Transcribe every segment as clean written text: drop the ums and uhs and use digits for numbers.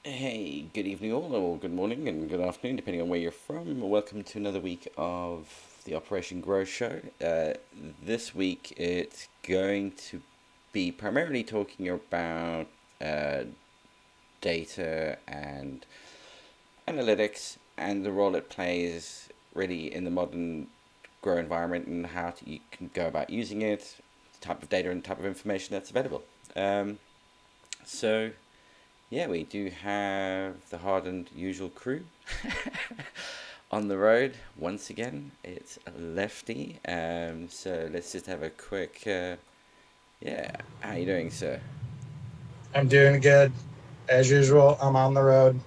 Hey, good evening all, or good morning and good afternoon, depending on where you're from. Welcome to another week of the Operation Grow Show. This week it's going to be primarily talking about uh, data and analytics and the role it plays really in the modern grow environment and you can go about using it, the type of data and type of information that's available. Um, so yeah, we do have the hardened usual crew on the road once again. It's Lefty. So let's just have a quick. Yeah, how you doing, sir? I'm doing good. As usual, I'm on the road.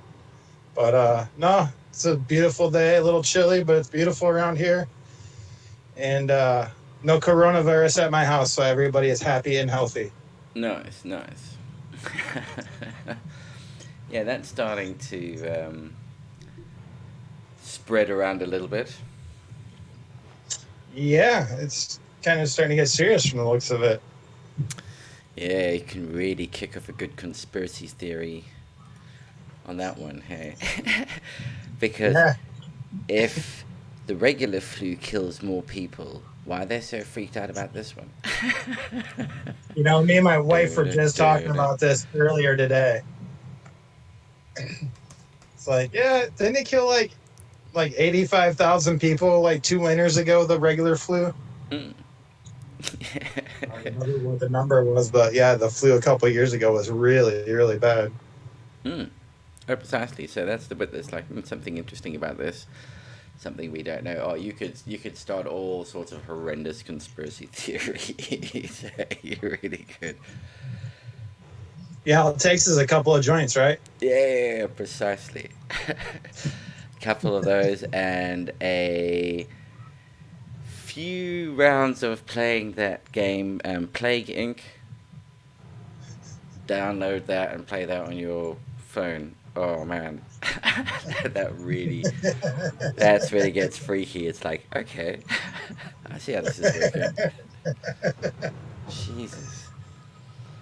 But no, it's a beautiful day, a little chilly, but it's beautiful around here. And no coronavirus at my house, so everybody is happy and healthy. Nice, nice. Yeah, that's starting to spread around a little bit. Yeah, it's kind of starting to get serious from the looks of it. Yeah, you can really kick off a good conspiracy theory on that one, hey? Because Yeah. if the regular flu kills more people, why are they so freaked out about this one? Me and my wife were just talking Du-du-du-du. about this earlier today. It's like, yeah, didn't it kill like 85,000 people like 2 winters ago, the regular flu? Mm. I don't remember what the number was, but yeah, the flu a couple of years ago was really, really bad. Mm. Oh, precisely. So that's the bit that's like something interesting about this. Something we don't know. Oh, you could start all sorts of horrendous conspiracy theories. You really could. Yeah, all it takes is a couple of joints, right? Yeah, precisely. Couple of those and a few rounds of playing that game, Plague Inc. Download that and play that on your phone. Oh man, that's really gets freaky. It's like, okay, I see how this is working. Jesus.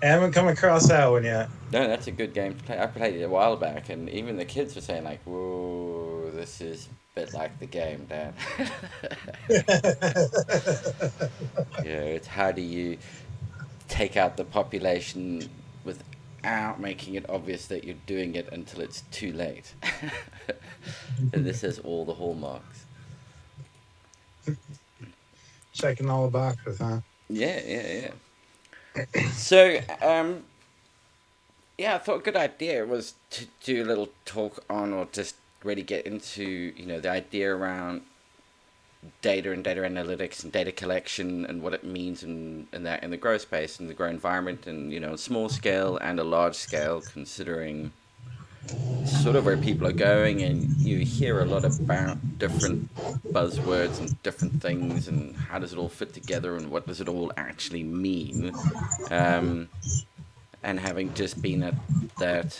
I haven't come across that one yet. No, that's a good game to play. I played it a while back, and even the kids were saying like, "Whoa, this is a bit like the game, Dad." It's how do you take out the population without making it obvious that you're doing it until it's too late. And this has all the hallmarks. Checking all the boxes, huh? Yeah, yeah, yeah. So, yeah, I thought a good idea was to do a little talk on, or just really get into, the idea around data and data analytics and data collection and what it means in that in the grow space and the grow environment, and small scale and a large scale, considering sort of where people are going, and you hear a lot about different buzzwords and different things and how does it all fit together and what does it all actually mean. um, and having just been at that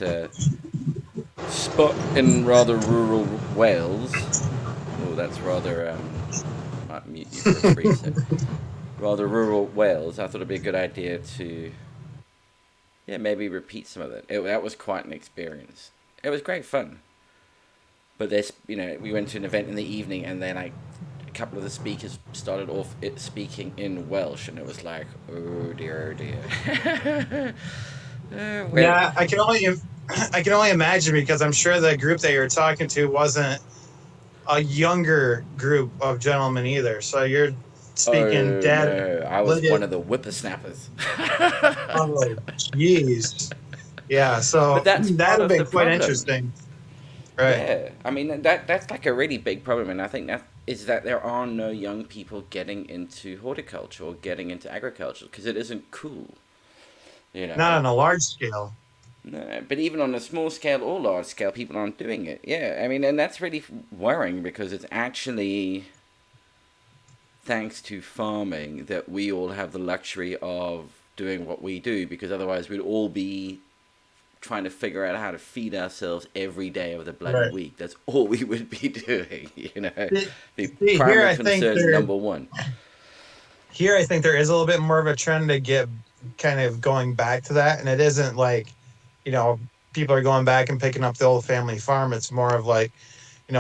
spot in rather rural Wales, oh, that's rather might mute you for a brief sec. Rather rural Wales, I thought it'd be a good idea to, yeah, maybe repeat some of that was quite an experience. It was great fun. But we went to an event in the evening, and then like a couple of the speakers started off it speaking in Welsh, and it was like, oh dear, oh dear. Well, Yeah, I can only imagine because I'm sure the group that you're talking to wasn't a younger group of gentlemen either. So you're speaking oh dad. no, I was one of the whippersnappers. Oh, jeez. Yeah, But so that's that'd part have of the been quite problem. interesting, right? Yeah, I mean that's like a really big problem, and I think that is that there are no young people getting into horticulture or getting into agriculture because it isn't cool, you Not know. on a large scale. No, but even on a small scale or large scale, people aren't doing it. Yeah, I mean, and that's really worrying because it's actually thanks to farming that we all have the luxury of doing what we do, because otherwise we'd all be trying to figure out how to feed ourselves every day of the bloody Right. week. That's all we would be doing, See, The here primary I think concern number one. there is a little bit more of a trend to get kind of going back to that, and it isn't like you know people are going back and picking up the old family farm. It's more of like,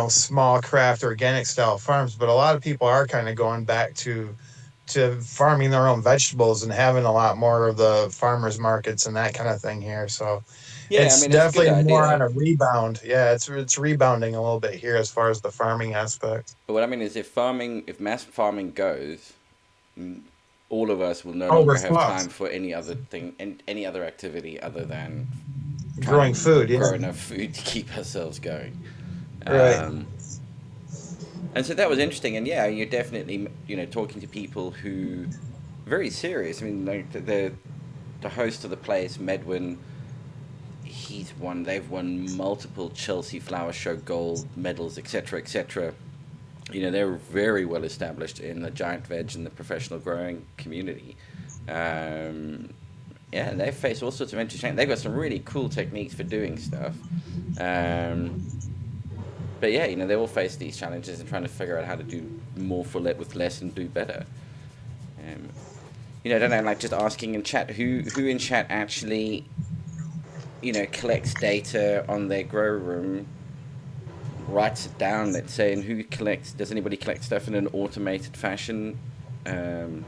small craft organic style farms. But a lot of people are kind of going back to farming their own vegetables and having a lot more of the farmers markets and that kind of thing here. So Yeah, I it's mean, it's a good definitely more on idea. a rebound. Yeah, it's rebounding a little bit here as far as the farming aspect. But what I mean is, if mass farming goes, all of us will no Oh, we're longer have fucked. time for any other thing and any other activity other than trying Growing food, to yeah. grow enough food to keep ourselves going. Right. Um, and so that was interesting. And yeah, you're definitely talking to people who very serious. I mean, like the host of the place, Medwin. They've won multiple Chelsea Flower Show gold medals, etc., etc. They're very well established in the giant veg and the professional growing community. Um, yeah, they face all sorts of interesting. They've got some really cool techniques for doing stuff. Um, but yeah, they all face these challenges and trying to figure out how to do more for with less and do better. Um, I don't know, like just asking in chat who in chat actually collects data on their grow room, writes it down, let's say, and does anybody collect stuff in an automated fashion, um,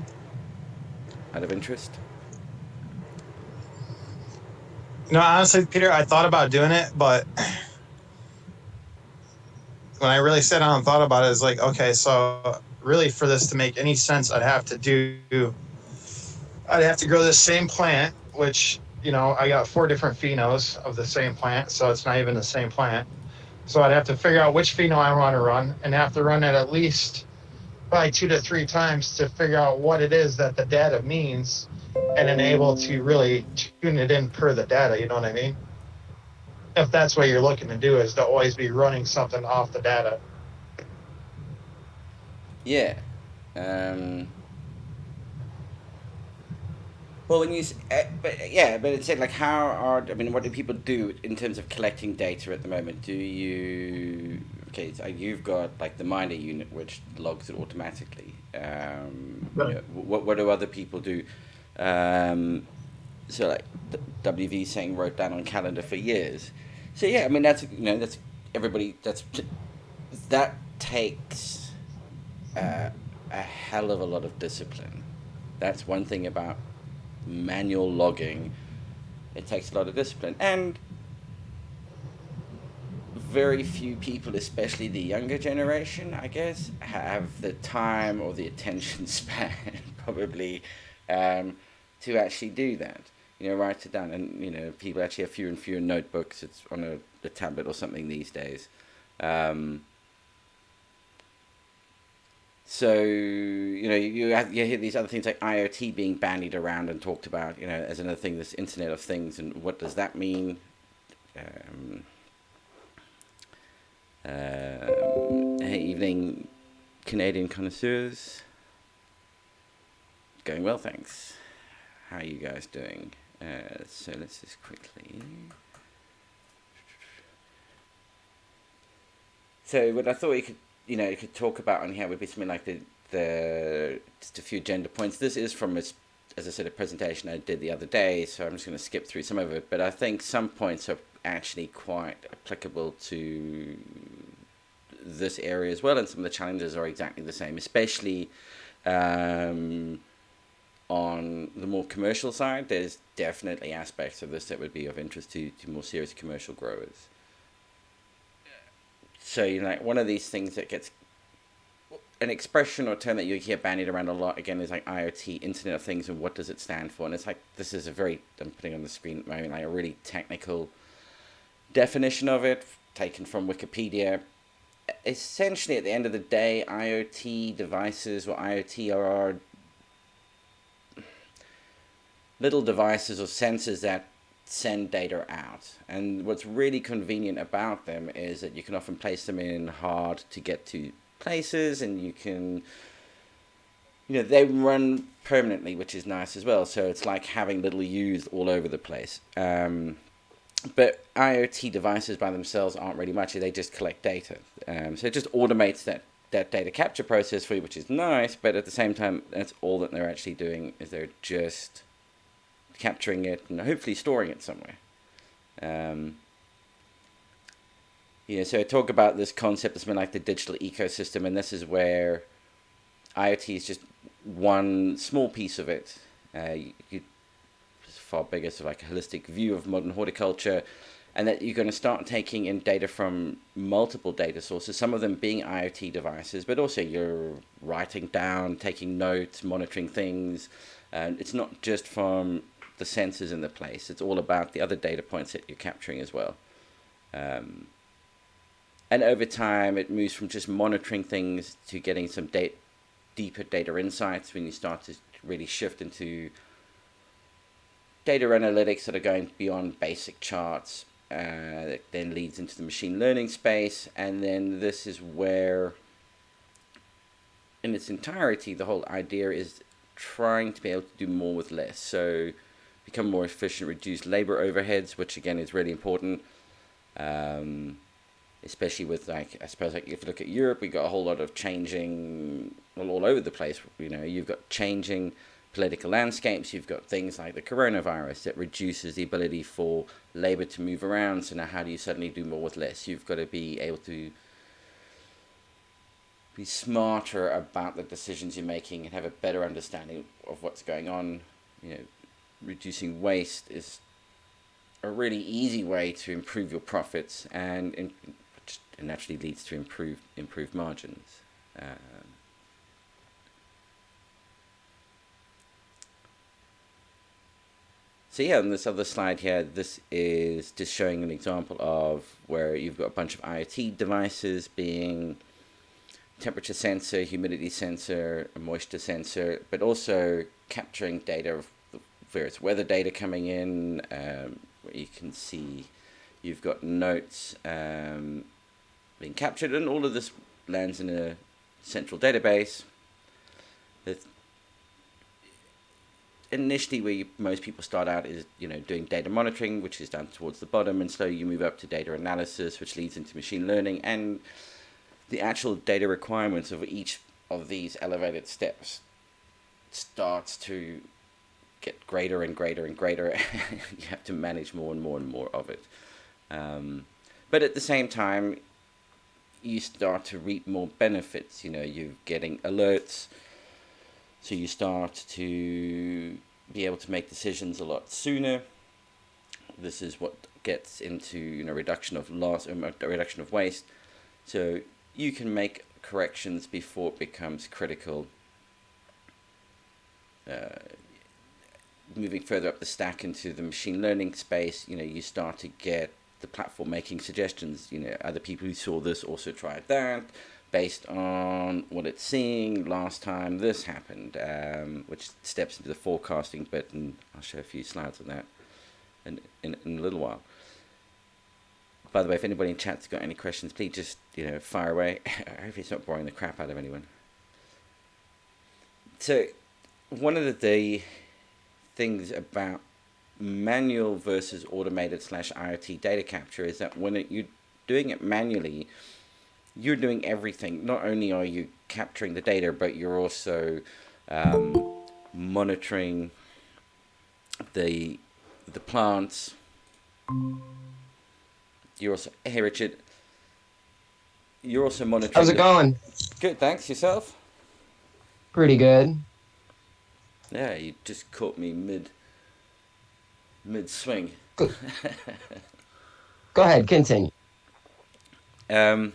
out of interest? Honestly, Peter, I thought about doing it, but when I really sat down and thought about it, it's like, okay, so really for this to make any sense, I'd have to grow this same plant, which, I got four different phenos of the same plant, so it's not even the same plant. So I'd have to figure out which pheno I want to run and have to run it at least probably 2 to 3 times to figure out what it is that the data means and then able to really tune it in per the data. You know what I mean? If that's what you're looking to do, is to always be running something off the data. Yeah. Um, well, but yeah, but it's like I mean, what do people do in terms of collecting data at the moment? Okay, so you've got like the miner unit which logs it automatically. What do other people do? Um, so like WV saying wrote down on calendar for years. So yeah, I mean that's everybody. That takes a hell of a lot of discipline. That's one thing about manual logging. It takes a lot of discipline, and very few people, especially the younger generation, I guess, have the time or the attention span probably, to actually do that. Write it down, and people actually have fewer and fewer notebooks. It's on a tablet or something these days. Um, So you hear these other things like IoT being bandied around and talked about, as another thing, this Internet of Things, and what does that mean? Um, hey, evening, Canadian connoisseurs. Going well, thanks. How are you guys doing? So let's just quickly. So what I thought you could talk about on here would be something like the just a few gender points. This is from as I said, a presentation I did the other day, so I'm just going to skip through some of it. But I think some points are actually quite applicable to this area as well, and some of the challenges are exactly the same, especially on the more commercial side. There's definitely aspects of this that would be of interest to more serious commercial growers. So, like one of these things that gets an expression or term that you hear bandied around a lot again is like IoT, Internet of Things, and what does it stand for? And it's like, this is I'm putting on the screen at the moment, like a really technical definition of it, taken from Wikipedia. Essentially, at the end of the day, IoT devices or IoT are little devices or sensors that send data out. And what's really convenient about them is that you can often place them in hard to get to places, and you can, they run permanently, which is nice as well. So it's like having little U's all over the place. But IoT devices by themselves aren't really much. They just collect data. So it just automates that data capture process for you, which is nice. But at the same time, that's all that they're actually doing, is they're just capturing it and hopefully storing it somewhere. So I talk about this concept that's been like the digital ecosystem, and this is where IoT is just one small piece of it. It's far bigger, so like a holistic view of modern horticulture, and that you're going to start taking in data from multiple data sources, some of them being IoT devices, but also you're writing down, taking notes, monitoring things. And it's not just from the sensors in the place, it's all about the other data points that you're capturing as well. Um, and over time, it moves from just monitoring things to getting some deeper data insights when you start to really shift into data analytics that are going beyond basic charts. That then leads into the machine learning space, and then this is where, in its entirety, the whole idea is trying to be able to do more with less. So become more efficient, reduce labor overheads, which again is really important. Especially with, like, I suppose, like if you look at Europe, we've got a whole lot of changing, well, all over the place. You've got changing political landscapes. You've got things like the coronavirus that reduces the ability for labor to move around. So now, how do you suddenly do more with less? You've got to be able to be smarter about the decisions you're making and have a better understanding of what's going on. Reducing waste is a really easy way to improve your profits, and it naturally leads to improved margins. So yeah, on this other slide here, this is just showing an example of where you've got a bunch of IoT devices being temperature sensor, humidity sensor, a moisture sensor, but also capturing data of various weather data coming in. Where you can see you've got notes being captured, and all of this lands in a central database. That initially, where most people start out is doing data monitoring, which is down towards the bottom, and slowly you move up to data analysis, which leads into machine learning, and the actual data requirements of each of these elevated steps starts to get greater and greater and greater. You have to manage more and more and more of it. But at the same time, you start to reap more benefits. You're getting alerts, so you start to be able to make decisions a lot sooner. This is what gets into reduction of loss, reduction of waste. So you can make corrections before it becomes critical. Moving further up the stack into the machine learning space, you start to get the platform making suggestions. Other people who saw this also tried that based on what it's seeing last time this happened, which steps into the forecasting bit, and I'll show a few slides on that in a little while. By the way, if anybody in chat's got any questions, please just fire away. I hope it's not boring the crap out of anyone. So one of the things about manual versus automated / IoT data capture is that when you're doing it manually, you're doing everything. Not only are you capturing the data, but you're also monitoring the plants. You're also, hey Richard, you're also monitoring. How's it going? Good, thanks. Yourself? Pretty good. Yeah, you just caught me mid swing. Go ahead, continue. So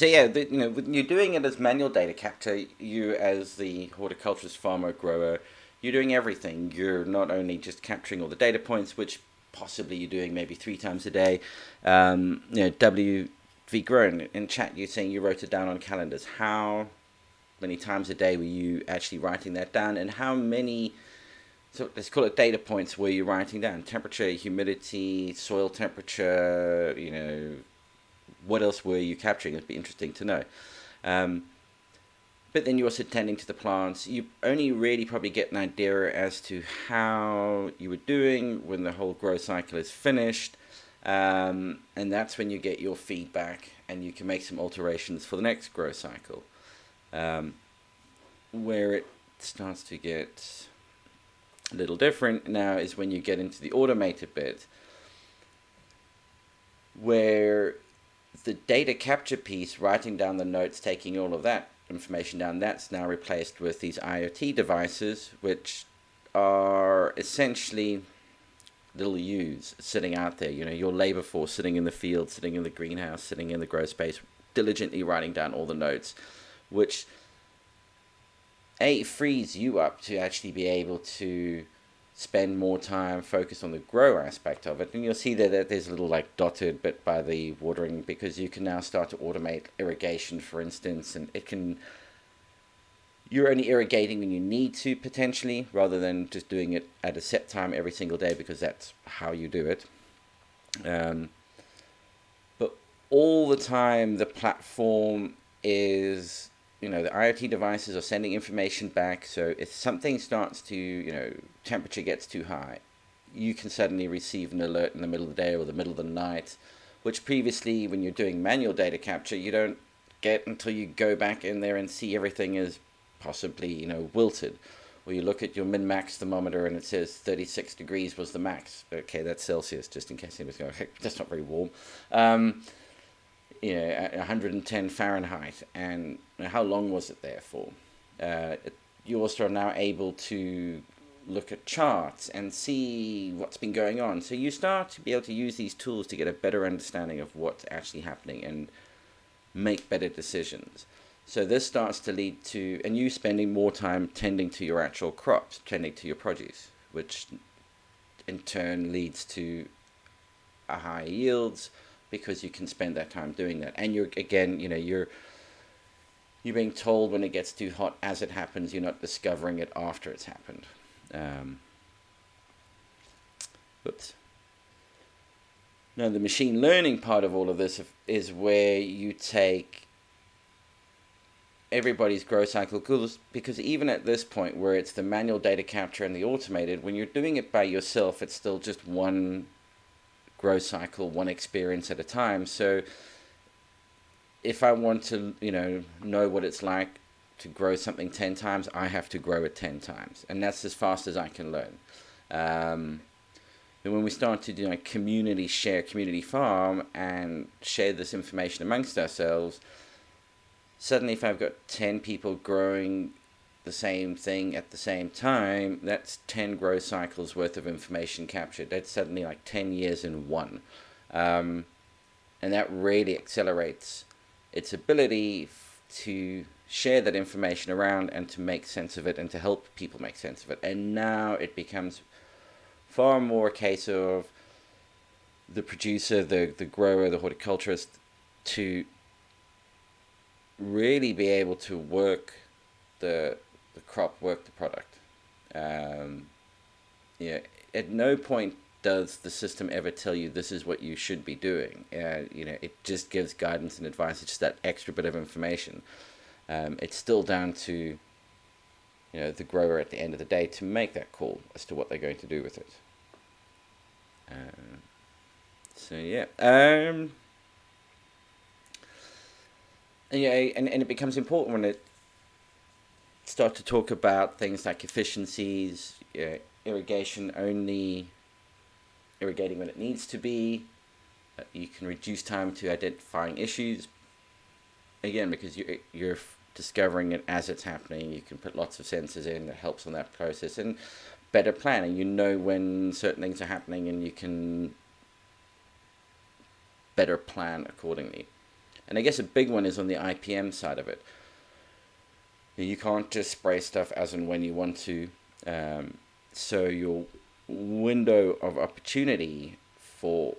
yeah, when you're doing it as manual data capture, you as the horticulturist, farmer, grower, you're doing everything. You're not only just capturing all the data points, which possibly you're doing maybe 3 times a day. WV Grown in chat, you're saying you wrote it down on calendars. How many times a day were you actually writing that down, and how many, so let's call it data points, were you writing down? Temperature, humidity, soil temperature, what else were you capturing? It'd be interesting to know. But then you're also tending to the plants. You only really probably get an idea as to how you were doing when the whole growth cycle is finished. And that's when you get your feedback and you can make some alterations for the next growth cycle. Where it starts to get a little different now is when you get into the automated bit, where the data capture piece, writing down the notes, taking all of that information down, that's now replaced with these IoT devices, which are essentially little U's sitting out there. Your labor force sitting in the field, sitting in the greenhouse, sitting in the grow space, diligently writing down all the notes, which frees you up to actually be able to spend more time focused on the grow aspect of it. And you'll see there that there's a little like dotted bit by the watering, because you can now start to automate irrigation, for instance, and you're only irrigating when you need to, potentially, rather than just doing it at a set time every single day, because that's how you do it. But all the time the platform is, the IoT devices are sending information back. So if something starts to, temperature gets too high, you can suddenly receive an alert in the middle of the day or the middle of the night, which previously, when you're doing manual data capture, you don't get until you go back in there and see everything is possibly, wilted. Or you look at your min-max thermometer and it says 36 degrees was the max. Okay, that's Celsius, just in case anyone's going, hey, that's not very warm. 110 Fahrenheit. And how long was it there for? You also are now able to look at charts and see what's been going on. So you start to be able to use these tools to get a better understanding of what's actually happening and make better decisions. So this starts to lead to, and you spending more time tending to your actual crops, tending to your produce, which in turn leads to higher yields, because you can spend that time doing that. And you're being told when it gets too hot as it happens. You're not discovering it after it's happened. Whoops. Now, the machine learning part of all of this is where you take everybody's grow cycle, because even at this point where it's the manual data capture and the automated, when you're doing it by yourself, it's still just one grow cycle, one experience at a time. So if I want to, know what it's like to grow something 10 times, I have to grow it 10 times. And that's as fast as I can learn. And when we start to do community farm and share this information amongst ourselves, suddenly if I've got 10 people growing the same thing at the same time, that's 10 grow cycles worth of information captured. That's suddenly like 10 years in one. And that really accelerates its ability to share that information around and to make sense of it and to help people make sense of it. And now it becomes far more a case of the producer, the grower, the horticulturist, to really be able to work the crop, work the product. At no point does the system ever tell you this is what you should be doing. It just gives guidance and advice. It's just that extra bit of information. It's still down to the grower at the end of the day to make that call as to what they're going to do with it. And it becomes important when it start to talk about things like efficiencies, irrigation only, irrigating when it needs to be. You can reduce time to identifying issues. Again, because you're discovering it as it's happening. You can put lots of sensors in that helps on that process, and better planning. When certain things are happening, and you can better plan accordingly. And I guess a big one is on the IPM side of it. You can't just spray stuff as and when you want to. So your window of opportunity for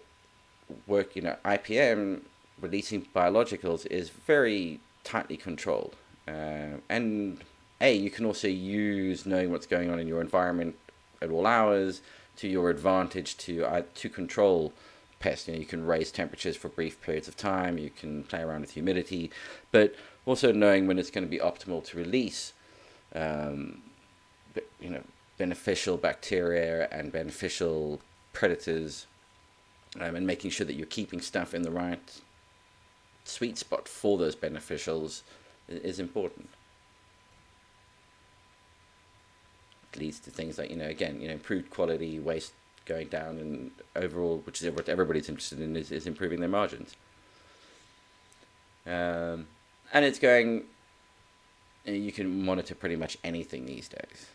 work, IPM, releasing biologicals, is very tightly controlled. And you can also use knowing what's going on in your environment at all hours to your advantage to control pests. You can raise temperatures for brief periods of time. You can play around with humidity, but also knowing when it's going to be optimal to release, beneficial bacteria and beneficial predators, and making sure that you're keeping stuff in the right sweet spot for those beneficials is important. It leads to things like, improved quality, waste going down, and overall, which is what everybody's interested in, is improving their margins. And it's going. You can monitor pretty much anything these days.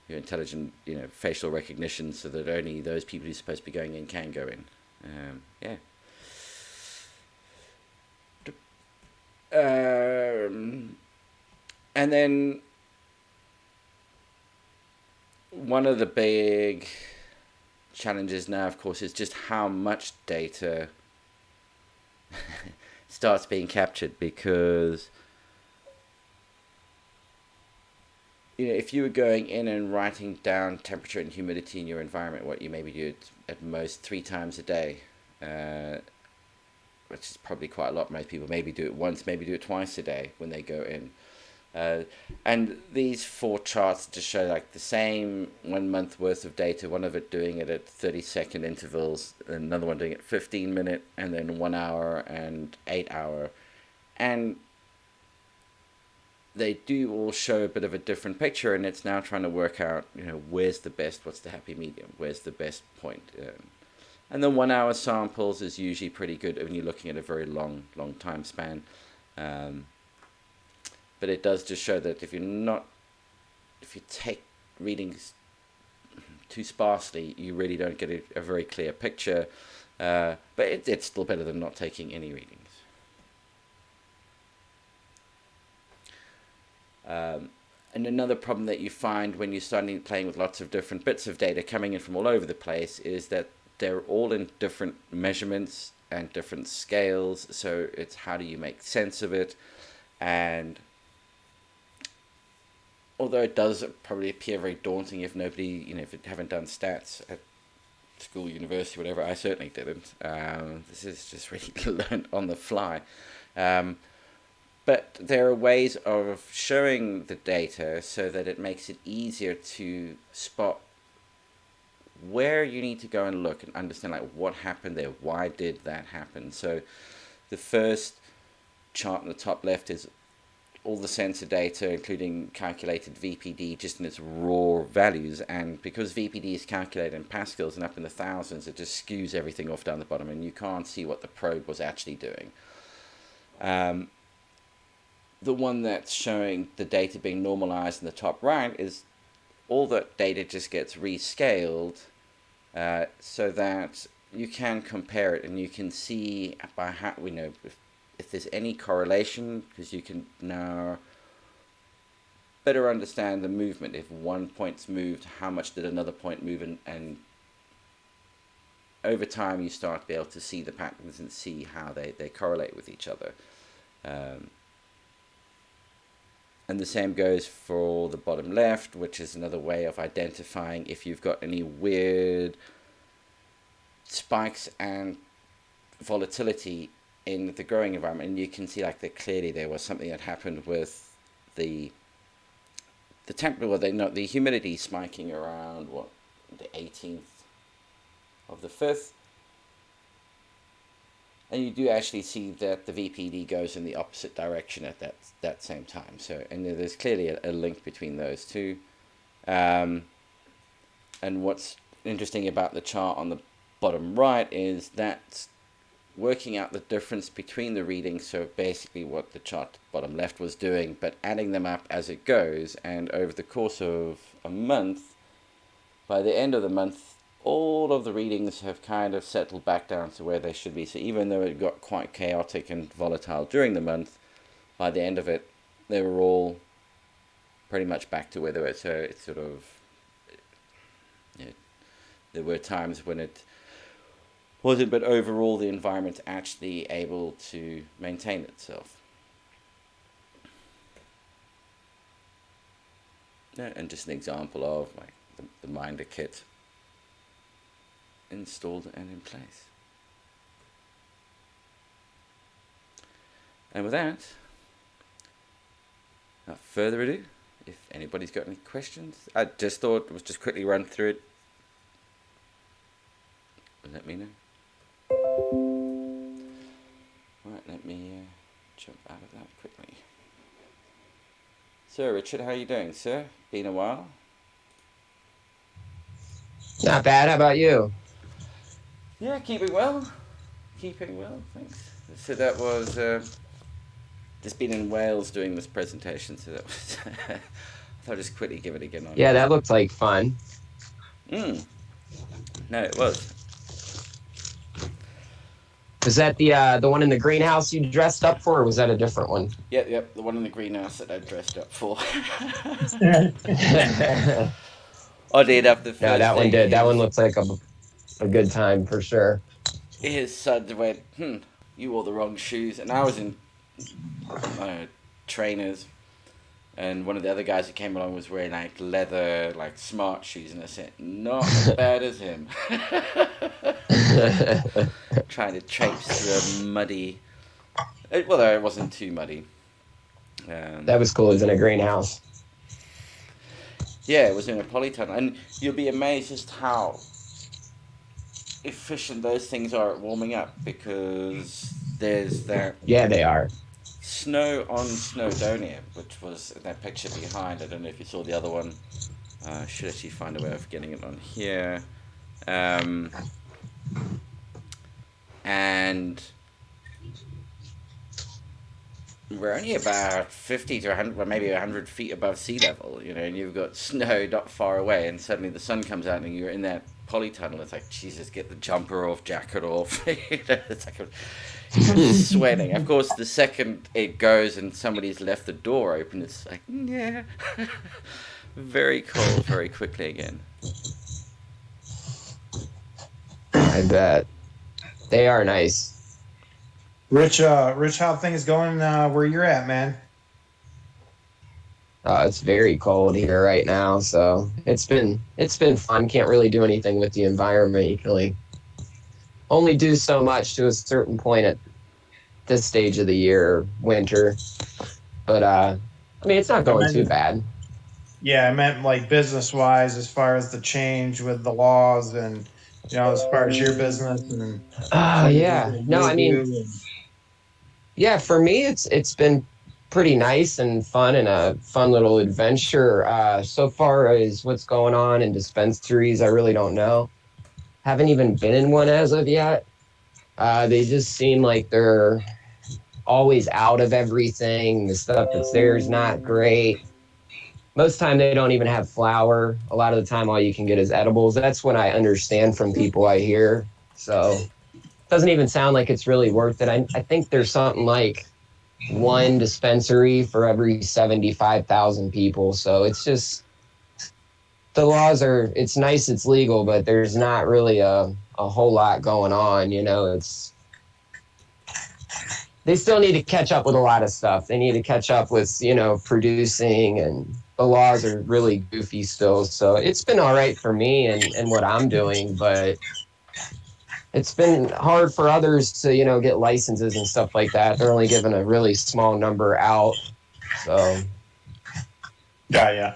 Your intelligent, facial recognition, so that only those people who're supposed to be going in can go in. Yeah. And then one of the big challenges now, of course, is just how much data starts being captured, because if you were going in and writing down temperature and humidity in your environment, what you maybe do at most 3 times a day, which is probably quite a lot. Most people maybe do it once, maybe do it twice a day when they go in. And these 4 charts just show like the same 1 month worth of data, one of it doing it at 30-second intervals, another one doing it 15-minute, and then 1 hour and 8 hour. And they do all show a bit of a different picture, and it's now trying to work out, where's the best, what's the happy medium, where's the best point. And the 1 hour samples is usually pretty good when you're looking at a very long time span. But it does just show that if you take readings too sparsely, you really don't get a very clear picture. But it's still better than not taking any readings. And another problem that you find when you're starting playing with lots of different bits of data coming in from all over the place is that they're all in different measurements and different scales. So it's how do you make sense of it? And although it does probably appear very daunting if nobody, if you haven't done stats at school, university, whatever, I certainly didn't. This is just really learned on the fly. But there are ways of showing the data so that it makes it easier to spot where you need to go and look and understand like what happened there, why did that happen. So the first chart on the top left is all the sensor data, including calculated VPD just in its raw values. And because VPD is calculated in pascals and up in the thousands, it just skews everything off down the bottom, and you can't see what the probe was actually doing. The one that's showing the data being normalized in the top right is all that data just gets rescaled so that you can compare it, and you can see by how we know if there's any correlation, because you can now better understand the movement. If one point's moved, how much did another point move, and over time you start to be able to see the patterns and see how they correlate with each other. And the same goes for the bottom left, which is another way of identifying if you've got any weird spikes and volatility in the growing environment. And you can see like that clearly there was something that happened with the temperature, well, the humidity spiking around the 18th of the 5th. And you do actually see that the VPD goes in the opposite direction at that same time. So, and there's clearly a link between those two. And what's interesting about the chart on the bottom right is that working out the difference between the readings, so basically what the chart bottom left was doing, but adding them up as it goes, and over the course of a month, by the end of the month, all of the readings have kind of settled back down to where they should be. So even though it got quite chaotic and volatile during the month, by the end of it, they were all pretty much back to where they were. So it's sort of, there were times when it wasn't, but overall the environment's actually able to maintain itself. Yeah, and just an example of like the Minder kit installed and in place. And with that, without further ado, if anybody's got any questions, I just thought we'll just quickly run through it. Let me know. Right, let me jump out of that quickly. So, Richard, how are you doing, sir? Been a while. Not bad. How about you? Yeah, keeping well. Keeping well, thanks. So that was just been in Wales doing this presentation. So that was. I'll just quickly give it again on Yeah, here. that looked like fun. Mm. No, it was. Was that the one in the greenhouse you dressed up for, or was that a different one? Yep. The one in the greenhouse that I dressed up for. No, Oddly enough, the first that one thing did. That one looks like a good time for sure. his son went, you wore the wrong shoes. And I was in trainers. And one of the other guys who came along was wearing like leather, like smart shoes. And I said, not as bad as him. Trying to traipse the muddy. Well, it wasn't too muddy. That was cool. It was in a greenhouse. Yeah, it was in a polytunnel. And you'll be amazed just how efficient those things are at warming up, because there's that Yeah, they are. snow on Snowdonia, which was that picture behind. I don't know if you saw the other one. I should actually find a way of getting it on here. And we're only about 50 to 100, well, maybe 100 feet above sea level, and you've got snow not far away, and suddenly the sun comes out and you're in that polytunnel. It's like, Jesus, get the jumper off, jacket off. It's like you're sweating. Of course, the second it goes and somebody's left the door open, it's like, yeah. Very cold very quickly again. I bet. They are nice. Rich, how things going where you're at, man? It's very cold here right now, so it's been fun. Can't really do anything with the environment. You can only do so much to a certain point at this stage of the year, winter. But I mean, it's not going too bad. Yeah, I meant like business wise, as far as the change with the laws, and as far as your business and. Yeah. No, I mean, yeah, for me, it's been pretty nice and fun and a fun little adventure. So far as what's going on in dispensaries, I really don't know. Haven't even been in one as of yet. They just seem like they're always out of everything. The stuff that's there is not great. Most time they don't even have flour. A lot of the time, all you can get is edibles. That's what I understand from people I hear. So it doesn't even sound like it's really worth it. I think there's something like one dispensary for every 75,000 people. So it's just, the laws are, it's nice, it's legal, but there's not really a whole lot going on. They still need to catch up with a lot of stuff. They need to catch up with, producing, and the laws are really goofy still. So it's been all right for me and what I'm doing, but it's been hard for others to, get licenses and stuff like that. They're only giving a really small number out. So yeah.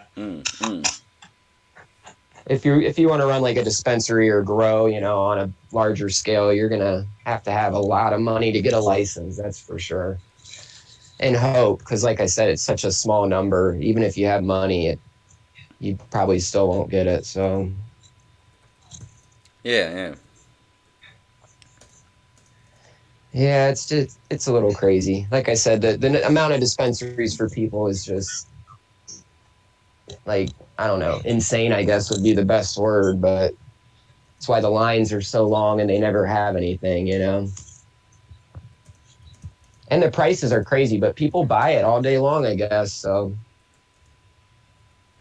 If you want to run like a dispensary or grow, on a larger scale, you're gonna have to have a lot of money to get a license. That's for sure. And hope, because like I said, it's such a small number. Even if you have money, you probably still won't get it. So Yeah. Yeah, it's a little crazy. Like I said, the amount of dispensaries for people is just like, I don't know, insane, I guess would be the best word, but that's why the lines are so long and they never have anything, And the prices are crazy, but people buy it all day long, I guess. So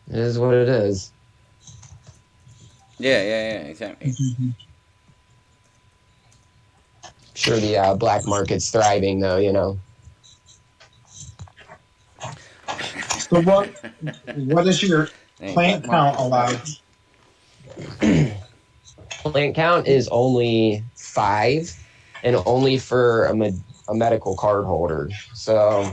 it is what it is. Yeah, exactly. Sure, the black market's thriving, though, So what is your plant count allowed? Plant count is only 5, and only for a medical card holder. So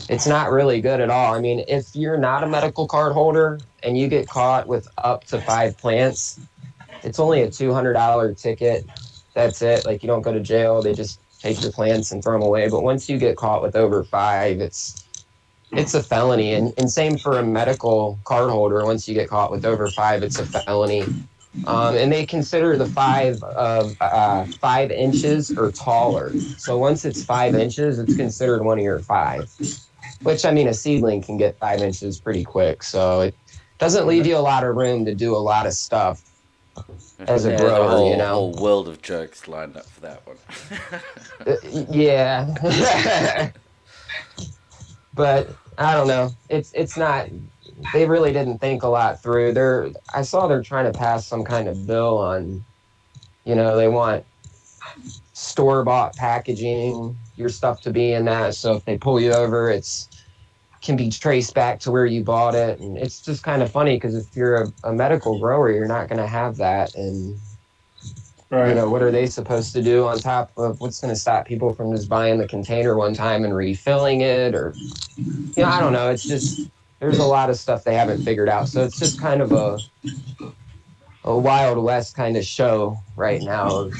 it's not really good at all. I mean, if you're not a medical card holder and you get caught with up to 5 plants, it's only a $200 ticket. That's it. Like, you don't go to jail. They just take your plants and throw them away. But once you get caught with over 5, it's a felony. And same for a medical card holder. Once you get caught with over 5, it's a felony. And they consider the 5 inches or taller. So once it's 5 inches, it's considered one of your five. Which I mean, a seedling can get 5 inches pretty quick. So it doesn't leave you a lot of room to do a lot of stuff as a There's a grower. whole world of jokes lined up for that one. Yeah. But I don't know. It's not. They really didn't think a lot through. I saw they're trying to pass some kind of bill on. They want store bought packaging, your stuff to be in that. So if they pull you over, it's can be traced back to where you bought it, and it's just kind of funny because if you're a medical grower, you're not going to have that. And Right. what are they supposed to do on top of what's going to stop people from just buying the container one time and refilling it? Or I don't know. It's just there's a lot of stuff they haven't figured out. So it's just kind of a Wild West kind of show right now of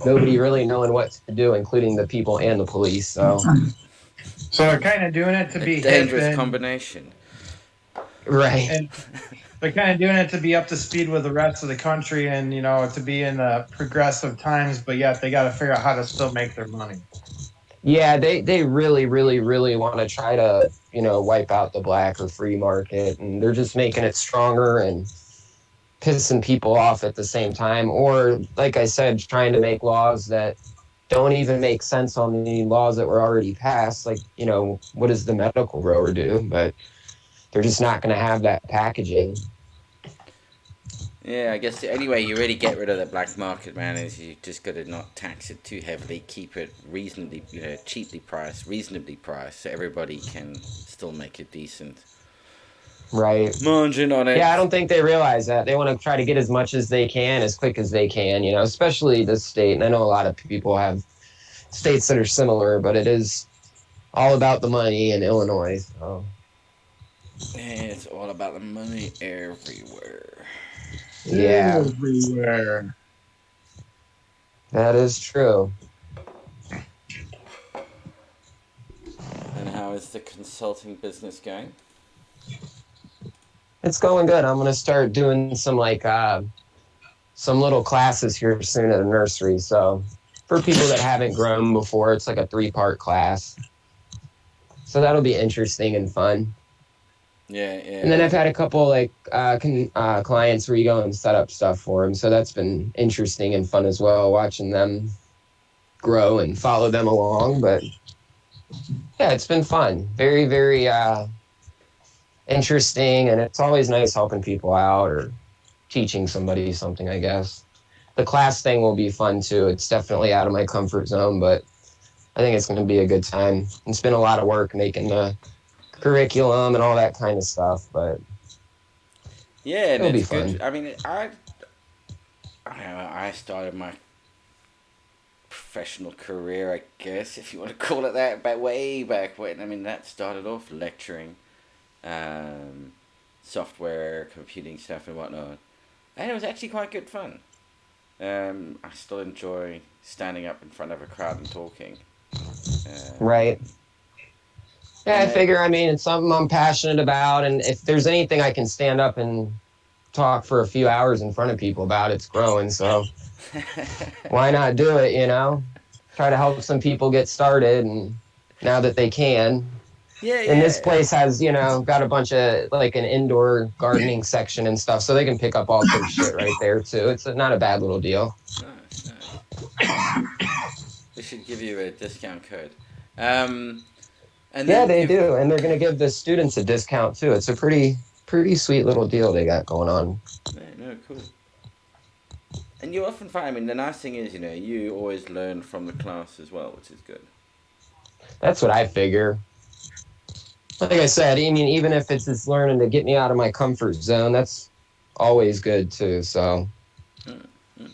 nobody really knowing what to do, including the people and the police. So they're kind of doing it to A be hip dangerous combination. right. and they're kind of doing it to be up to speed with the rest of the country and to be in the progressive times, but yet they got to figure out how to still make their money. Yeah, they really, really, really want to try to, wipe out the black or free market, and they're just making it stronger and pissing people off at the same time. Or, like I said, trying to make laws that don't even make sense on the laws that were already passed. Like, what does the medical grower do? But they're just not going to have that packaging. Yeah, I guess the only way you really get rid of the black market, man, is you just got to not tax it too heavily, keep it reasonably, cheaply priced, reasonably priced, so everybody can still make a decent Right. margin on Yeah, I it. don't think they realize that. They want to try to get as much as they can, as quick as they can, especially this state. And I know a lot of people have states that are similar, but it is all about the money in Illinois. So. It's all about the money everywhere. Yeah, Everywhere. that is true. And how is the consulting business going? It's going good. I'm gonna start doing some little classes here soon at a nursery. So for people that haven't grown before, it's like a 3-part class. So that'll be interesting and fun. Yeah, And then yeah. I've had a couple clients where you go and set up stuff for them. So that's been interesting and fun as well, watching them grow and follow them along. But yeah, it's been fun. Very, very interesting. And it's always nice helping people out or teaching somebody something, I guess. The class thing will be fun too. It's definitely out of my comfort zone, but I think it's going to be a good time. It's been a lot of work making the curriculum and all that kind of stuff, but Yeah, and it'll be it's good. fun. I mean, I started my professional career, I guess, if you want to call it that, back way back when. I mean, that started off lecturing, um, software, computing stuff, and whatnot, and it was actually quite good fun. I still enjoy standing up in front of a crowd and talking. Right. Yeah, I And figure, I mean, it's something I'm passionate about. And if there's anything I can stand up and talk for a few hours in front of people about, it's growing. So why not do it, Try to help some people get started. And now that they can. yeah, And this yeah. place has, got a bunch of like an indoor gardening section and stuff. So they can pick up all their shit right there, too. It's not a bad little deal. Nice, nice. We should give you a discount code. Um, and Yeah, then they you've do. And they're going to give the students a discount, too. It's a pretty sweet little deal they got going on. yeah, no, cool. And you often find, I mean, the nice thing is, you always learn from the class as well, which is good. That's what I figure. Like I said, I mean, even if it's just learning to get me out of my comfort zone, that's always good too. So, Mm, mm.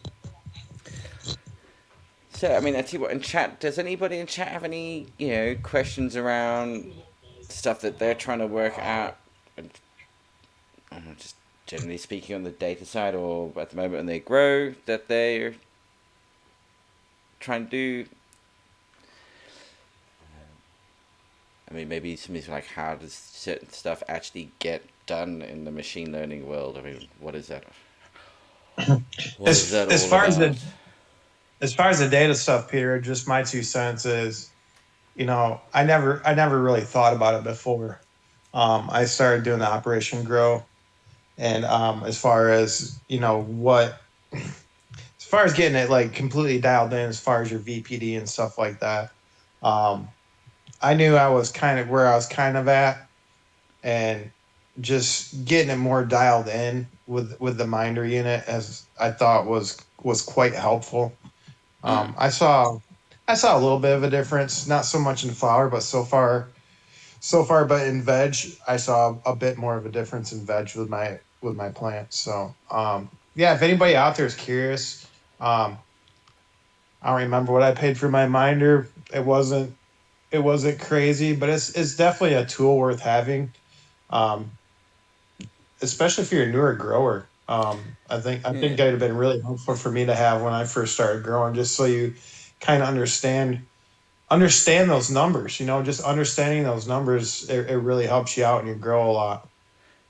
So, I mean, I tell you what, in chat, does anybody in chat have any, questions around stuff that they're trying to work out? And, I don't know, just generally speaking on the data side, or at the moment when they grow, that they're trying to do. I mean, maybe somebody's like, how does certain stuff actually get done in the machine learning world? I mean, what is that? What is that As all far as about? the data stuff, Peter, just my 2 cents is, I never really thought about it before. I started doing the Operation Grow, and as far as as far as getting it like completely dialed in, as far as your VPD and stuff like that, um, I knew I was kind of where I was kind of at, and just getting it more dialed in with the minder unit, as I thought was quite helpful. Mm. I saw a little bit of a difference, not so much in flower, but so far, but in veg, I saw a bit more of a difference in veg with my plants. So, yeah, if anybody out there is curious, um, I don't remember what I paid for my minder. It wasn't crazy, but it's definitely a tool worth having, um, especially if you're a newer grower. I think Yeah. that would have been really helpful for me to have when I first started growing, just so you kind of understand those numbers. Just understanding those numbers, it really helps you out and you grow a lot.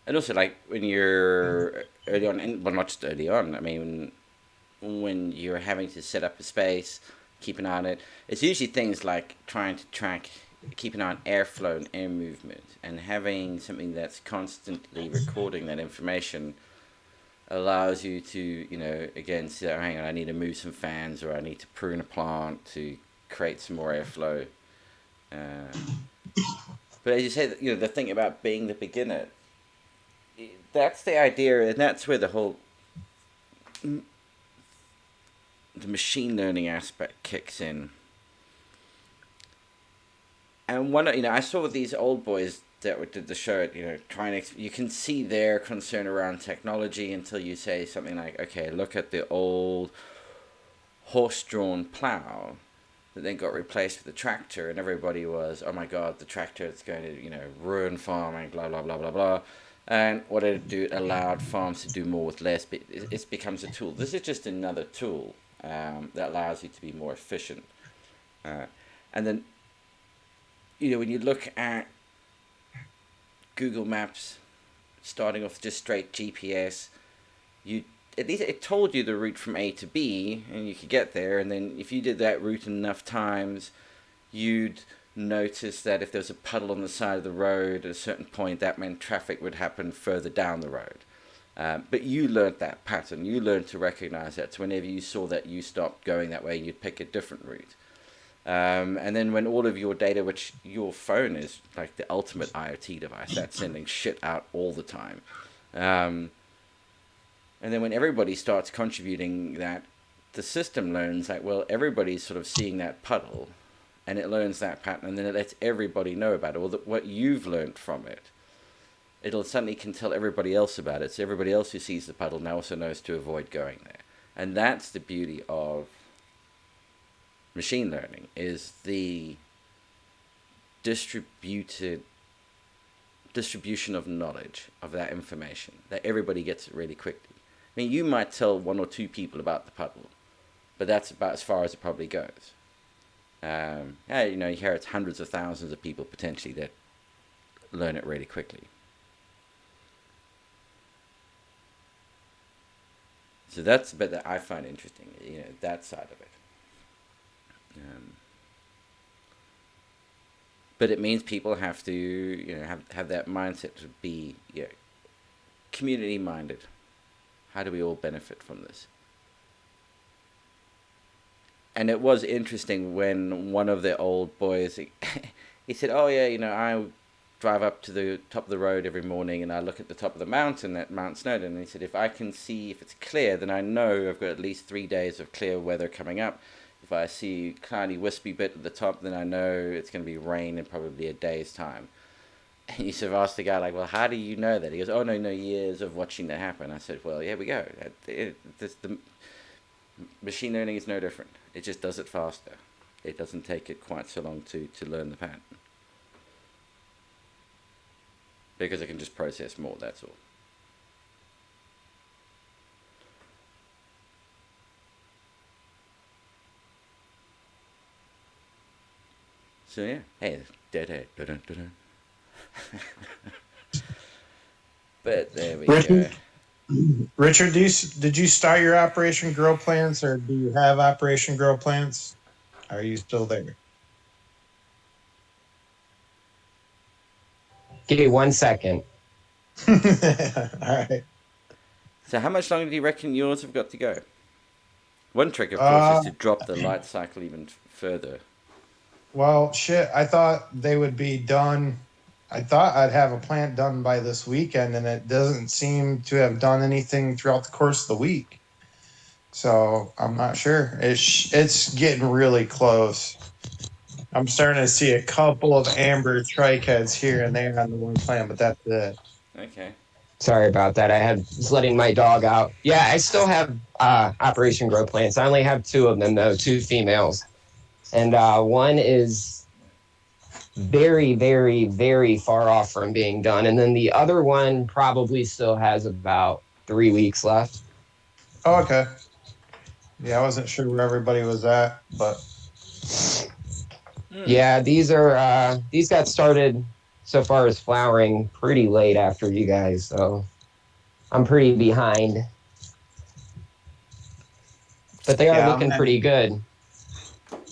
And also, like when you're early on, and well, not just early on. I mean, when you're having to set up a space, keep an eye on it. It's usually things like trying to track, keep an eye on airflow and air movement, and having something that's constantly recording that information allows you to, again, say, oh, hang on, I need to move some fans or I need to prune a plant to create some more airflow. Uh, but as you say, the thing about being the beginner, that's the idea, and that's where the machine learning aspect kicks in. And I saw these old boys that did the show, trying to, you can see their concern around technology until you say something like, okay, look at the old horse-drawn plow that then got replaced with a tractor, and everybody was, oh my god, the tractor is going to, ruin farming, blah, blah, blah, blah, blah. And what did it do? It allowed farms to do more with less. But it becomes a tool. This is just another tool that allows you to be more efficient. Uh, and then, when you look at Google Maps, starting off just straight GPS, you at least it told you the route from A to B, and you could get there. And then if you did that route enough times, you'd notice that if there was a puddle on the side of the road at a certain point, that meant traffic would happen further down the road. But you learned that pattern. You learned to recognize that. So whenever you saw that, you stopped going that way and you'd pick a different route. And then when all of your data, which your phone is like the ultimate IoT device, that's sending shit out all the time. Um, and then when everybody starts contributing that, the system learns that, well, everybody's sort of seeing that puddle and it learns that pattern and then it lets everybody know about it, or what you've learned from it. It'll suddenly can tell everybody else about it, so everybody else who sees the puddle now also knows to avoid going there. And that's the beauty of machine learning, is the distribution of knowledge of that information, that everybody gets it really quickly. I mean, you might tell one or two people about the puddle, but that's about as far as it probably goes. Yeah, you hear it's hundreds of thousands of people potentially that learn it really quickly. So that's the bit that I find interesting, that side of it. Um, but it means people have to, have that mindset to be, community minded. How do we all benefit from this? And it was interesting when one of the old boys, he said, oh yeah, I drive up to the top of the road every morning and I look at the top of the mountain at Mount Snowdon. And he said, if I can see if it's clear, then I know I've got at least 3 days of clear weather coming up. If I see a cloudy wispy bit at the top, then I know it's going to be rain in probably a day's time. And you sort of asked the guy, like, well, how do you know that? He goes, oh, no, years of watching that happen. I said, well, here we go. The machine learning is no different. It just does it faster. It doesn't take it quite so long to learn the pattern. Because it can just process more, that's all. So yeah, hey, dead air. But there we go. Richard, did you start your Operation Grow Plants, or do you have Operation Grow Plants? Are you still there? Give me 1 second. All right. So how much longer do you reckon yours have got to go? One trick, of course, is Uh, to drop the light cycle even further. well, shit. I thought they would be done. I thought I'd have a plant done by this weekend, and it doesn't seem to have done anything throughout the course of the week. So I'm not sure. It's getting really close. I'm starting to see a couple of amber trichodes here and there on the one plant, but that's it. Okay. Sorry about that. Was letting my dog out. Yeah, I still have Operation Grow Plants. I only have two of them though, two females, and one is very, very, very far off from being done, and then the other one probably still has about 3 weeks left. Oh, okay. Yeah, I wasn't sure where everybody was at, but Yeah, these got started so far as flowering pretty late after you guys, so I'm pretty behind. But they are yeah, looking pretty good.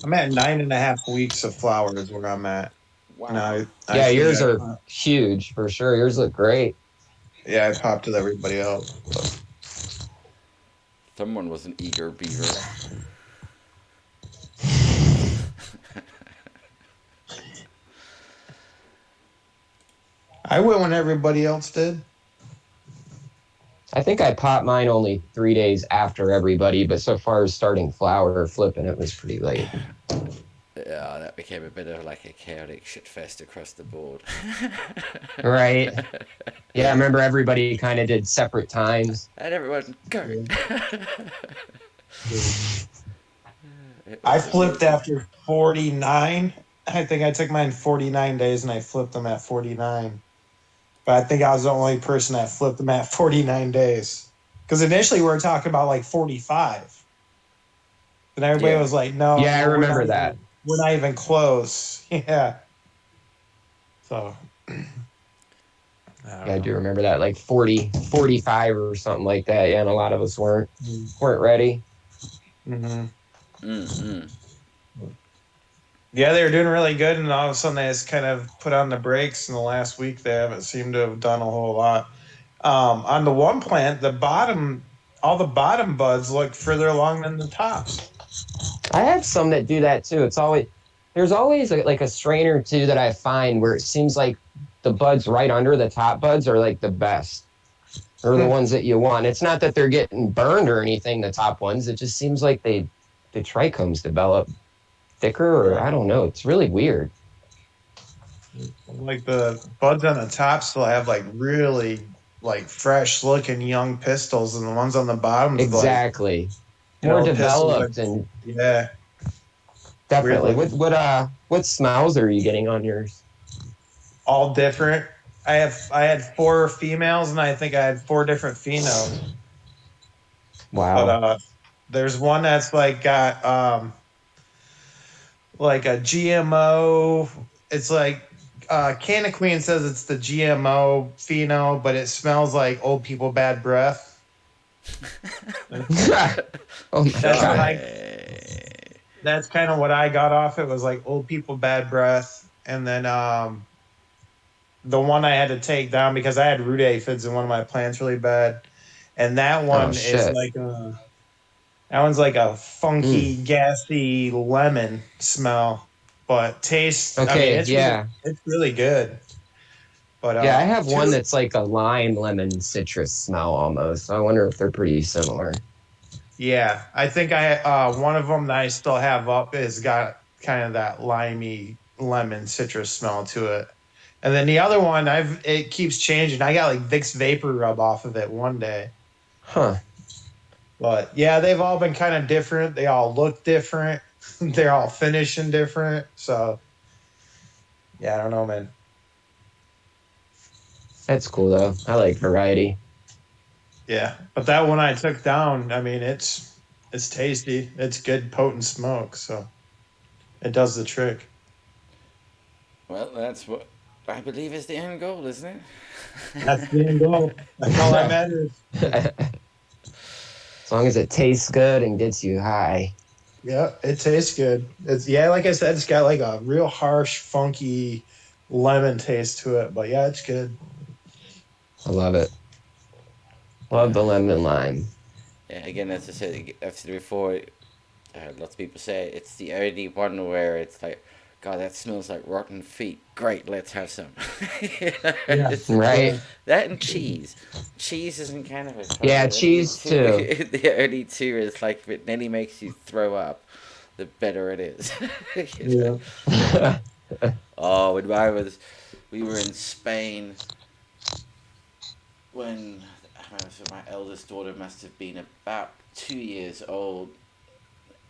I'm at 9.5 weeks of flowers where I'm at. And Wow. I Yeah, see yours are huge for sure. Yours look great. yeah, I popped with everybody else. But. Someone was an eager beaver. I went when everybody else did. I think I popped mine only 3 days after everybody, but so far as starting flower or flipping, it was pretty late. Yeah, that became a bit of like a chaotic shitfest across the board. Right. Yeah, I remember everybody kind of did separate times. And everyone go. I flipped after 49. I think I took mine 49 days and I flipped them at 49. But I think I was the only person that flipped them at 49 days. Because initially we were talking about like 45. And everybody Yeah. was like, no, Yeah, I remember that. we're not even close. Yeah. So Yeah, I do remember that, like 40, 45 or something like that. Yeah, and a lot of us weren't ready. Mm-hmm. Mm-mm. Yeah, they were doing really good, and all of a sudden they just kind of put on the brakes. In the last week, they haven't seemed to have done a whole lot. On the one plant, all the bottom buds look further along than the tops. I have some that do that too. There's always like a strain or two that I find where it seems like the buds right under the top buds are like the best, or the ones that you want. It's not that they're getting burned or anything, the top ones. It just seems like the trichomes develop thicker, or I don't know. It's really weird. Like the buds on the top still have like really like fresh looking young pistils, and the ones on the bottoms like Exactly. More pistils like developed and yeah, weird definitely. looking. What smells are you getting on yours? All different. I had four females, and I think I had four different phenols. But Wow. there's one that's like got like a GMO. It's like Canna Queen says it's the GMO pheno, but it smells like old people bad breath. Oh my That's what god. that's kind of what I got off it was like old people bad breath. And then the one I had to take down because I had root aphids in one of my plants really bad. And that Oh one is shit. like that one's like a Mm. funky, gassy lemon smell, but taste. I mean, Okay, yeah. it's really good. But Yeah, I have two, one that's like a lime lemon citrus smell almost. I wonder if they're pretty similar. yeah, I think I one of them that I still have up is got kind of that limey lemon citrus smell to it, and then the other one it keeps changing. I got like Vicks Vapor Rub off of it one day, Huh. but yeah, they've all been kind of different. They all look different. They're all finishing different. So yeah, I don't know, man. That's cool though. I like variety. Yeah, but that one I took down. I mean, it's tasty. It's good, potent smoke. So it does the trick. Well, that's what I believe is the end goal, isn't it? That's the end goal. That's all that matters. As long as it tastes good and gets you high. Yeah, it tastes good. It's yeah, like I said, it's got like a real harsh, funky lemon taste to it. But yeah, it's good. I love it. Love Uh, the lemon lime. yeah, again, as I said, I've said before, lots of people say it's the only one where it's like, God, that smells like rotten feet. Great, let's have some. Yeah. Right? That and cheese. Cheese isn't kind of a Yeah, combo. The cheese too. two, the only two is like if it nearly makes you throw up, the better it is. You know? Yeah. Oh, we were in Spain when my eldest daughter must have been about 2 years old,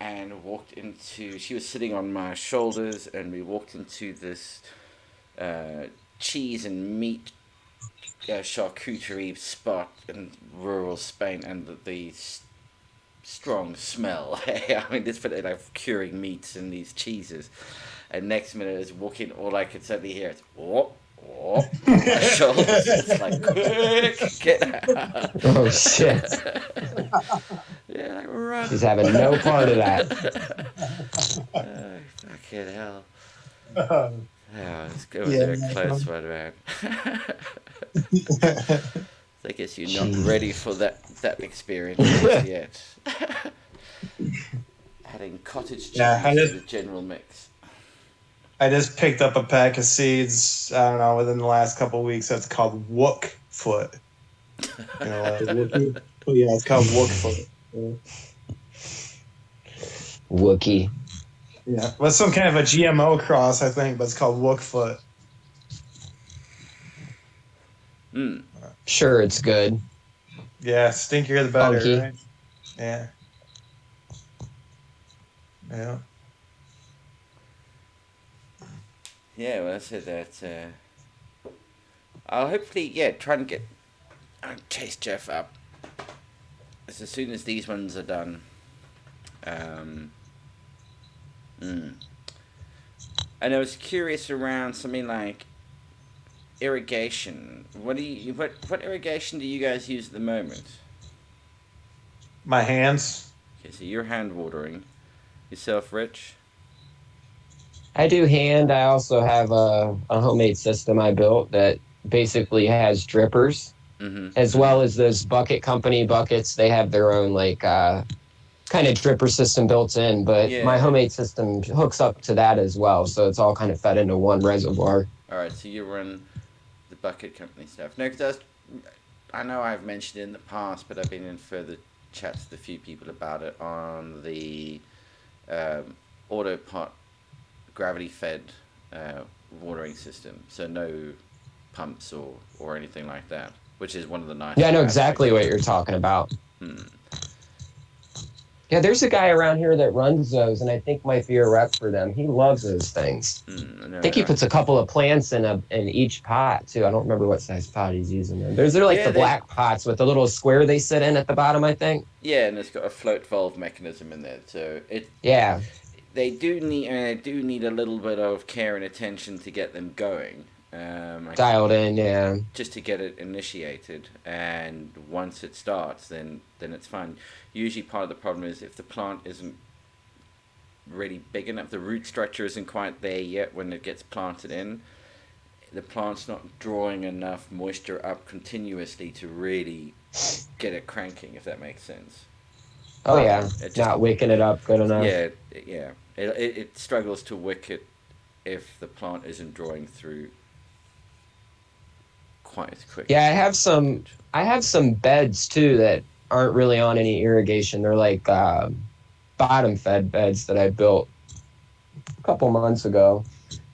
and walked into. She was sitting on my shoulders, and we walked into this uh, cheese and meat charcuterie spot in rural Spain, and the strong smell. I mean, this for like curing meats and these cheeses. And next minute, as walking, all I could suddenly hear is whoop, whoop on my shoulders. It's like, quick, get out. Oh shit. Yeah, like, run. She's having no part of that. Fucking hell. Um, Yeah, it was yeah. a close one, man. I guess you're not Jeez. ready for that experience just yet. Adding cottage Yeah, cheese to the general mix. I just picked up a pack of seeds. I don't know within the last couple of weeks. That's called Wook foot. You know, like Wookie. Oh, yeah, it's called Wook foot. Wookie. Yeah, well, some kind of a GMO cross, I think, but it's called Wook foot. Mm. Sure, it's good. Yeah, stinkier the better, Funky. right? Yeah. Yeah. Yeah, well, I said that. I'll hopefully, try and chase Jeff up as soon as these ones are done. Um, mm. And I was curious around something like irrigation. What irrigation do you guys use at the moment? My hands. Okay, so you're hand watering yourself, Rich. I do hand. I also have a homemade system I built that basically has drippers as Mm-hmm. well as those bucket company buckets. They have their own like kind of dripper system built in, but my Yeah. homemade system hooks up to that as well. So it's all kind of fed into one reservoir. All right. So you run the bucket company stuff. No, because I know I've mentioned it in the past, but I've been in further chats with a few people about it on the um, autopot gravity fed uh, watering system. So no pumps or anything like that, which is one of the nicer Yeah, I know aspects exactly of what it. you're talking about. Hmm. Yeah, there's a guy around here that runs those, and I think might be a rep for them. He loves those things. I think he No. puts a couple of plants in each pot too. I don't remember what size pot he's using. Them. Those are like Yeah, the black pots with the little square they sit in at the bottom. I think. and it's got a float valve mechanism in there, so Yeah, they do need a little bit of care and attention to get them going. dialed in. Yeah. Just to get it initiated, and once it starts, then it's fine. Usually, part of the problem is if the plant isn't really big enough, the root structure isn't quite there yet when it gets planted in. The plant's not drawing enough moisture up continuously to really get it cranking, if that makes sense. Oh yeah, It just not waking it up good enough. yeah. It struggles to wick it if the plant isn't drawing through quite as quick. Yeah, I have some beds too that aren't really on any irrigation. They're like bottom fed beds that I built a couple months ago.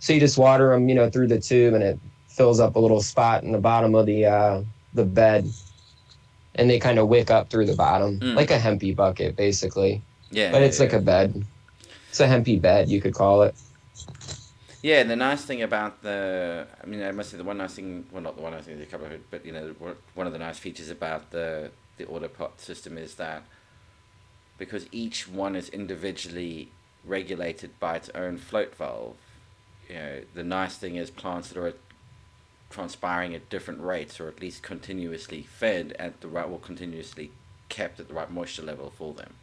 So you just water them, through the tube, and it fills up a little spot in the bottom of the bed, and they kind of wick up through the bottom, like a hempy bucket, basically. Yeah, But yeah, it's like yeah. a bed. It's a hempy bed, you could call it. Yeah, the nice thing about I must say the one nice thing, well, not the one nice thing, there's a couple of it, but one of the nice features about the autopot system is that because each one is individually regulated by its own float valve, the nice thing is plants that are transpiring at different rates, or at least continuously fed at the right, or continuously kept at the right moisture level for them.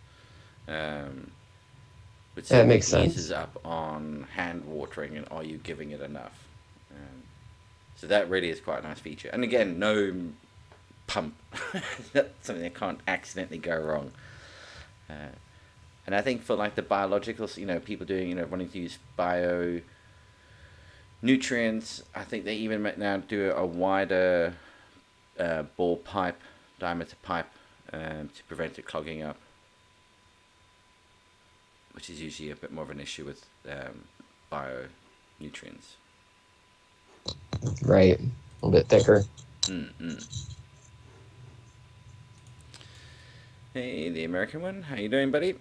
Which That certainly makes eases sense. up on hand watering and are you giving it enough. So that really is quite a nice feature. And again, no pump. That's something that can't accidentally go wrong. And I think for like the biologicals, people doing, wanting to use bio nutrients, I think they even now do a wider ball pipe, diameter pipe, to prevent it clogging up, which is usually a bit more of an issue with bio nutrients. Right. A little bit thicker. Mm-mm. Hey, the American one, how you doing, buddy?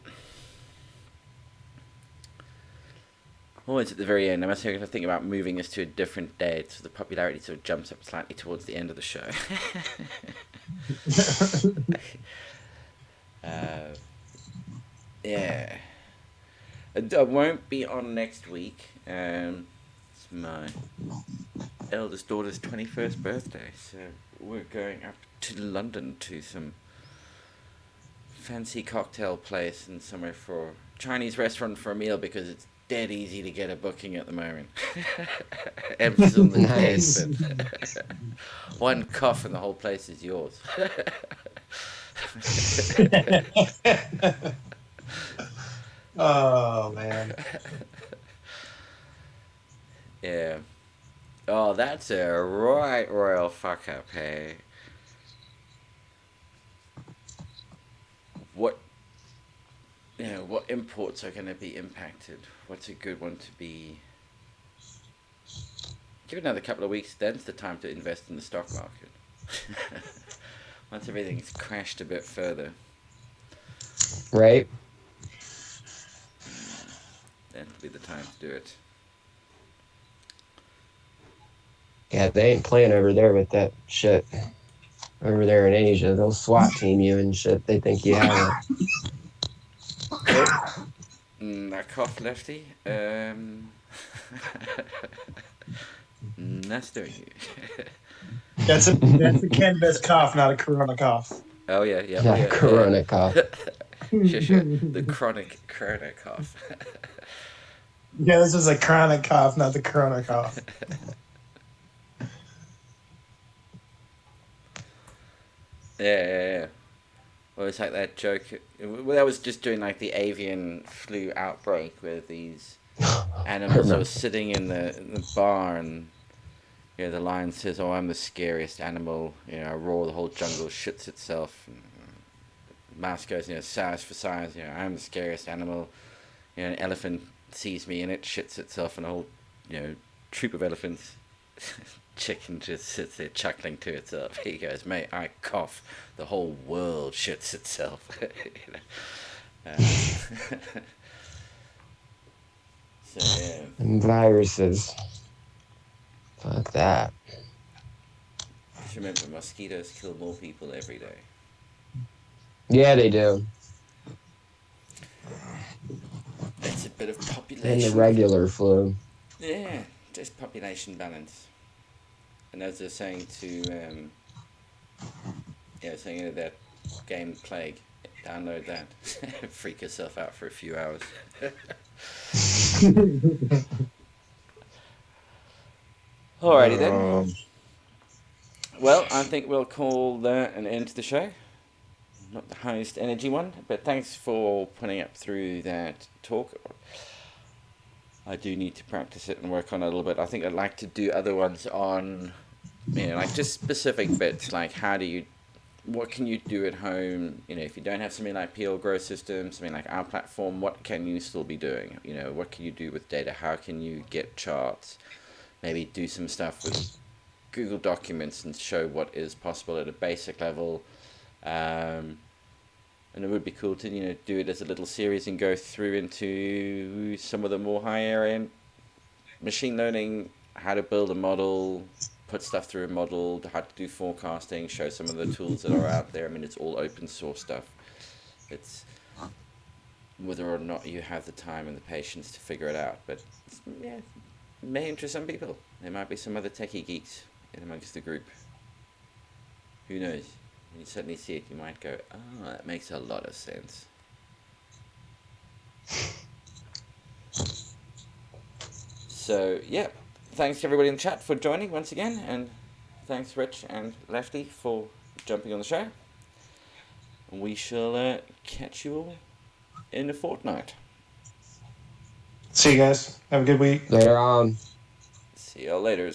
Always at the very end, I must have to think about moving this to a different date, so the popularity sort of jumps up slightly towards the end of the show. uh, yeah. I won't be on next week. It's my eldest daughter's 21st birthday, so we're going up to London to some fancy cocktail place and somewhere for Chinese restaurant for a meal because it's dead easy to get a booking at the moment. Emphasis on the dead, Nice. but one cough and the whole place is yours. Oh man. Yeah. Oh, that's a right royal fuck up, hey. What what imports are going to be impacted? What's a good one to be? Give it another couple of weeks, then's the time to invest in the stock market. Once everything's crashed a bit further, Right. that'll be the time to do it. Yeah, they ain't playing over there with that shit. Over there in Asia, they'll SWAT team you and shit. They think you have it. Oh, I cough, Lefty. Nice doing you. That's a cannabis cough, not a corona cough. Oh yeah, yeah, oh Not a yeah, corona cough. sure, sure. The chronic corona cough. Yeah, this is a chronic cough, not the corona cough. Yeah. Well, it's like that joke. Well, that was just doing like the avian flu outbreak where these animals are sitting in the bar and the lion says, "Oh, I'm the scariest animal. I roar, the whole jungle shits itself." And mouse goes, size for size. I'm the scariest animal. An elephant sees me and it shits itself, and a whole troop of elephants. Chicken just sits there chuckling to itself. He goes, "Mate, I cough, the whole world shits itself." So yeah. And viruses. Fuck that. Just remember, mosquitoes kill more people every day. Yeah, they do. It's a bit of And the population. regular flu. Yeah, just population balance. And as they're saying to, saying that game Plague, download that, freak yourself out for a few hours. Alrighty then. Well, I think we'll call that an end to the show. Not the highest energy one, but thanks for putting up through that talk. I do need to practice it and work on it a little bit. I think I'd like to do other ones on, like just specific bits, like what can you do at home? If you don't have something like PL Grow System, something like our platform, what can you still be doing? What can you do with data? How can you get charts? Maybe do some stuff with Google Documents and show what is possible at a basic level. And it would be cool to do it as a little series and go through into some of the more higher end machine learning, how to build a model, put stuff through a model, how to do forecasting, show some of the tools that are out there. I mean, it's all open source stuff. It's whether or not you have the time and the patience to figure it out. But yeah, it may interest some people. There might be some other techie geeks in amongst the group. Who knows? When you suddenly see it, you might go, "Oh, that makes a lot of sense." So yeah, thanks to everybody in the chat for joining once again, and thanks Rich and Lefty for jumping on the show. We shall catch you all in a fortnight. See you guys. Have a good week. Later on. See y'all later.